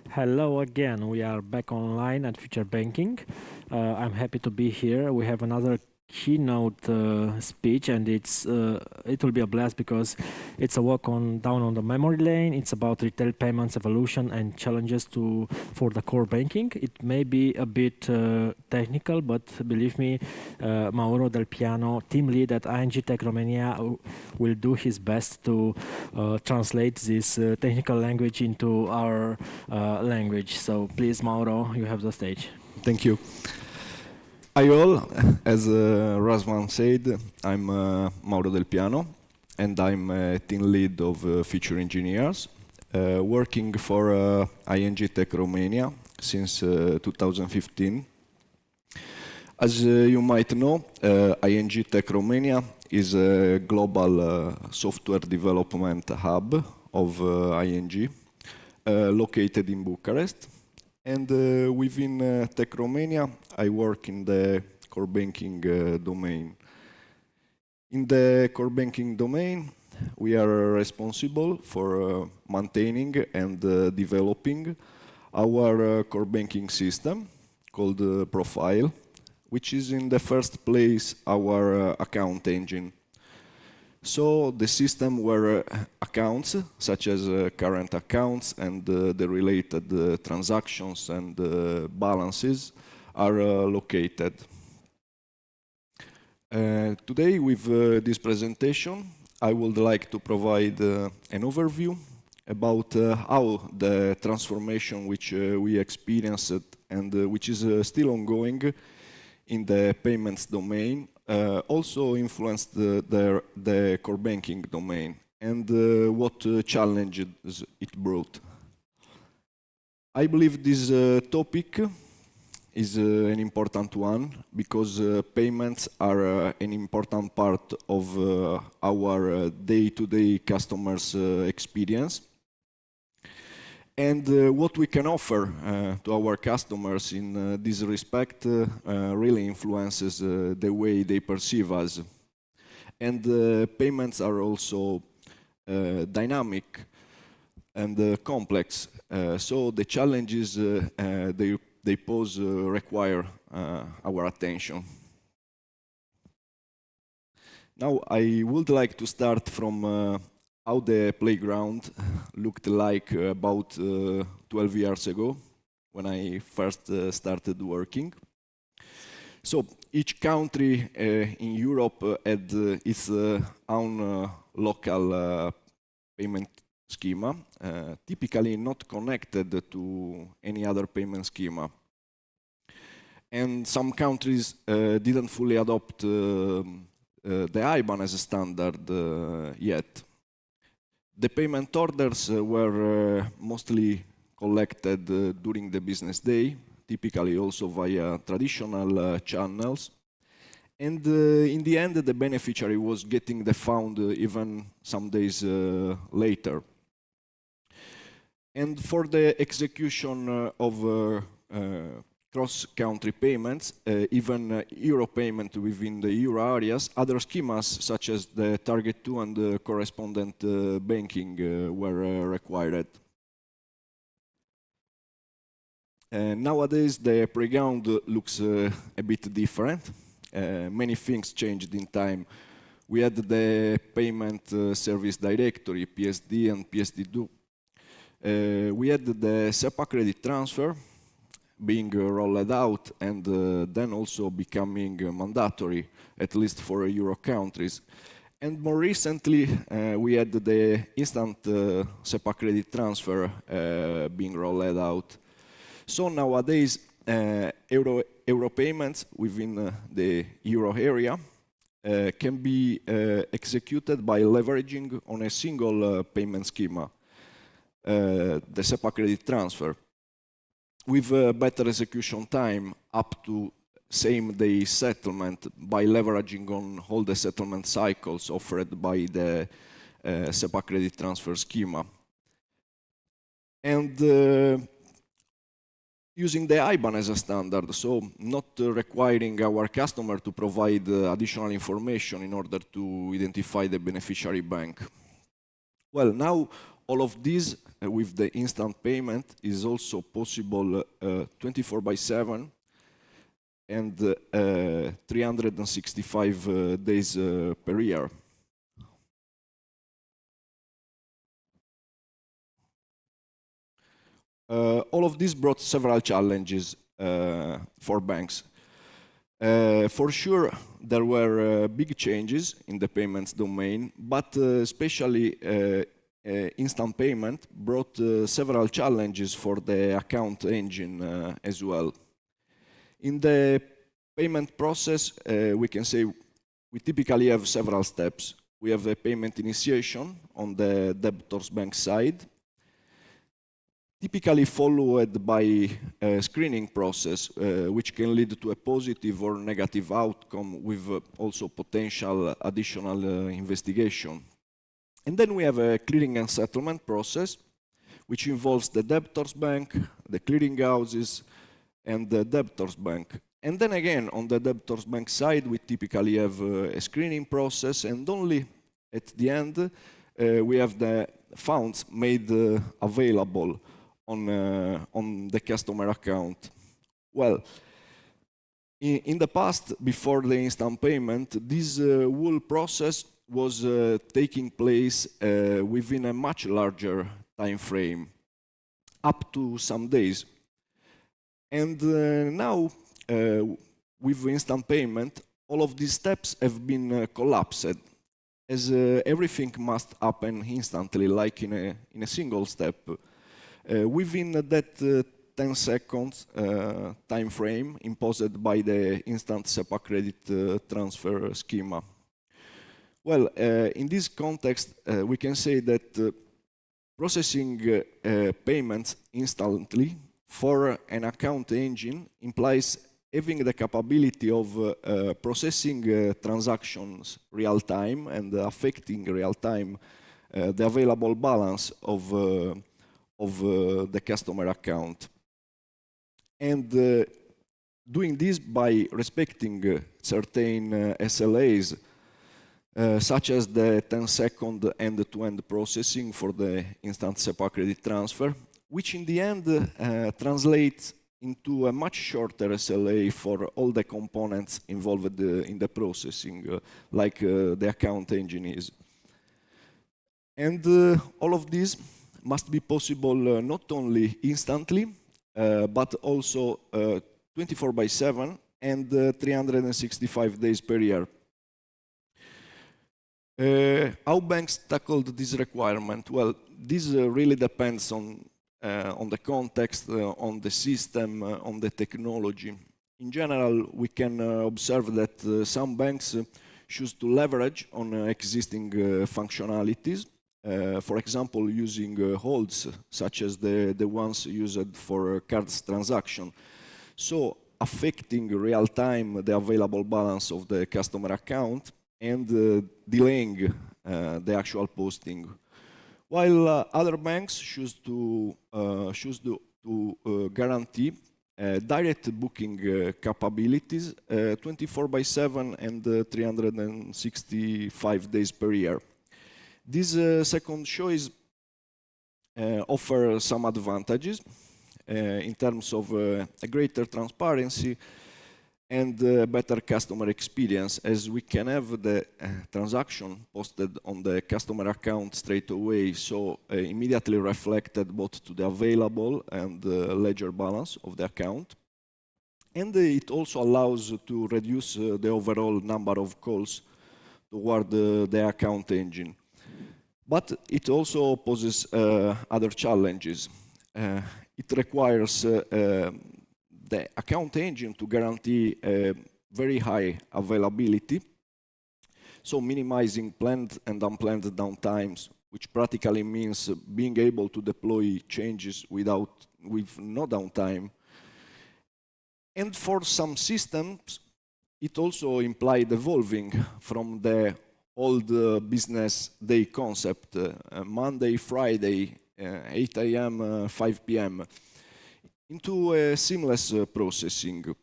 Hello again. We are back online at Future Banking. I'm happy to be here. We have another keynote speech, and it will be a blast because it's a walk on down on the memory lane. It's about retail payments evolution and challenges for the core banking. It may be a bit technical, but believe me, Mauro Delpiano, team lead at ING Tech Romania, will do his best to translate this technical language into our language. So please, Mauro, you have the stage. Thank you. Hi all, as Razvan said, I'm Mauro Delpiano, and I'm a team lead of Future Engineers, working for ING Tech Romania since 2015. As you might know, ING Tech Romania is a global software development hub of ING, located in Bucharest. And within Tech Romania, I work in the core banking domain. In the core banking domain, we are responsible for maintaining and developing our core banking system called Profile, which is in the first place our account engine. So the system where accounts, such as current accounts and the related transactions and balances, are located. Today, with this presentation, I would like to provide an overview about how the transformation which we experienced and which is still ongoing in the payments domain also influenced the core banking domain and what challenges it brought. I believe this topic is an important one because payments are an important part of our day-to-day customers' experience. And what we can offer to our customers in this respect really influences the way they perceive us. And payments are also dynamic and complex, so the challenges they pose require our attention. Now, I would like to start from how the playground looked like about 12 years ago when I first started working. So each country in Europe had its own local payment schema, typically not connected to any other payment schema. And some countries didn't fully adopt the IBAN as a standard yet. The payment orders were mostly collected during the business day, typically also via traditional channels. And in the end, the beneficiary was getting the fund even some days later. And for the execution of cross-country payments, even euro payment within the euro areas, other schemas such as the Target 2 and the correspondent banking were required. Nowadays, the preground looks a bit different. Many things changed in time. We had the payment service directory, PSD and PSD2. We had the SEPA credit transfer being rolled out and then also becoming mandatory, at least for Euro countries. And more recently, we had the instant SEPA credit transfer being rolled out. So nowadays, euro payments within the euro area can be executed by leveraging on a single payment schema, the SEPA credit transfer, with better execution time up to same-day settlement by leveraging on all the settlement cycles offered by the SEPA credit transfer schema. And using the IBAN as a standard, so not requiring our customer to provide additional information in order to identify the beneficiary bank. Well, now All of this with the instant payment is also possible 24/7 and 365 days per year. All of this brought several challenges for banks. For sure, there were big changes in the payments domain, but especially instant payment brought several challenges for the account engine as well. In the payment process, we can say we typically have several steps. We have a payment initiation on the debtor's bank side, typically followed by a screening process, which can lead to a positive or negative outcome with also potential additional investigation. And then we have a clearing and settlement process, which involves the debtor's bank, the clearing houses, and the debtor's bank. And then again, on the debtor's bank side, we typically have a screening process, and only at the end, we have the funds made available on the customer account. Well, in the past, before the instant payment, this whole process was taking place within a much larger time frame, up to some days. And now, with instant payment, all of these steps have been collapsed, as everything must happen instantly, like in a single step. Within that 10 seconds time frame imposed by the instant SEPA credit transfer schema. Well, in this context, we can say that processing payments instantly for an account engine implies having the capability of processing transactions real time and affecting real time the available balance of the customer account. And doing this by respecting certain SLAs, such as the 10-second end-to-end processing for the instant SEPA credit transfer, which in the end translates into a much shorter SLA for all the components involved in the processing, like the account engine is. And all of this must be possible not only instantly, but also 24/7 and 365 days per year. How banks tackled this requirement? Well, this really depends on the context, on the system, on the technology. In general, we can observe that some banks choose to leverage on existing functionalities, for example, using holds, such as the ones used for cards transaction. So, affecting real-time the available balance of the customer account and delaying the actual posting. While other banks choose to guarantee direct booking capabilities 24/7 and 365 days per year. This second choice offers some advantages in terms of a greater transparency and better customer experience, as we can have the transaction posted on the customer account straight away, so immediately reflected both to the available and ledger balance of the account. And it also allows to reduce the overall number of calls toward the account engine. But it also poses other challenges. It requires the account engine to guarantee very high availability, so minimizing planned and unplanned downtimes, which practically means being able to deploy changes with no downtime. And for some systems, it also implied evolving from the old business day concept, Monday, Friday, 8 a.m., 5 p.m., into a seamless processing.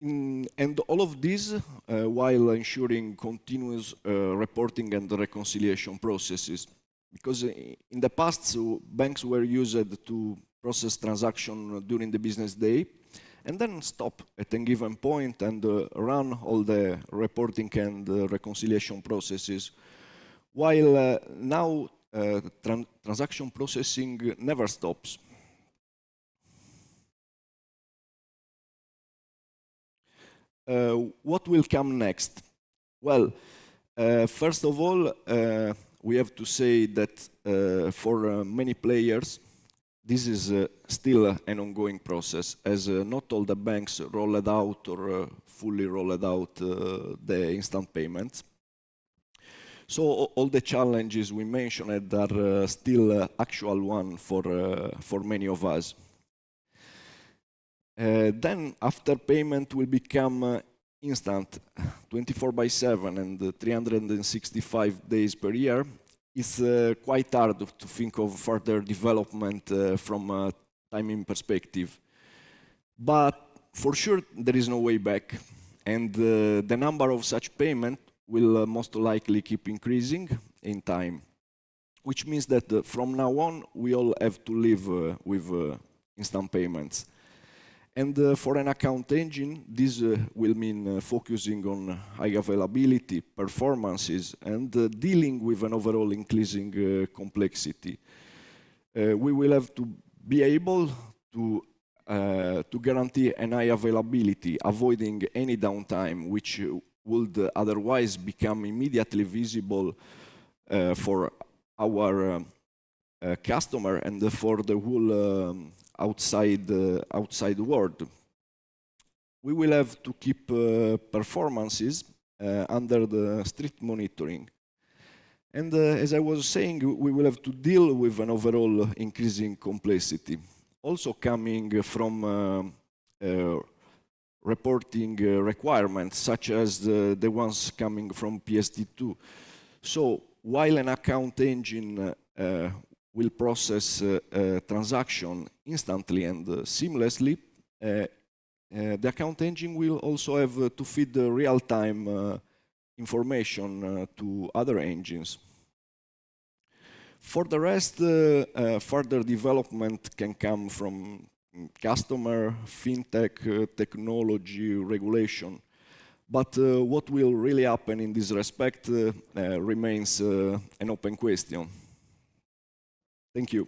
And all of this while ensuring continuous reporting and reconciliation processes. Because in the past, banks were used to process transactions during the business day and then stop at a given point and run all the reporting and reconciliation processes. While now transaction processing never stops. What will come next? Well, first of all, we have to say that for many players, this is still an ongoing process, as not all the banks rolled out or fully rolled out the instant payments. So all the challenges we mentioned are still actual one for many of us. Then after payment will become instant 24/7 and 365 days per year, it's quite hard to think of further development from a timing perspective. But for sure, there is no way back. And the number of such payments will most likely keep increasing in time, which means that from now on, we all have to live with instant payments. And for an account engine, this will mean focusing on high availability, performances, and dealing with an overall increasing complexity. We will have to be able to guarantee an high availability, avoiding any downtime, which would otherwise become immediately visible for our customer and for the whole outside world. We will have to keep performances under the strict monitoring. And as I was saying, we will have to deal with an overall increasing complexity, also coming from reporting requirements, such as the ones coming from PSD2. So while an account engine will process transaction instantly and seamlessly, the account engine will also have to feed the real-time information to other engines. For the rest, further development can come from customer, fintech, technology, regulation. But what will really happen in this respect remains an open question. Thank you.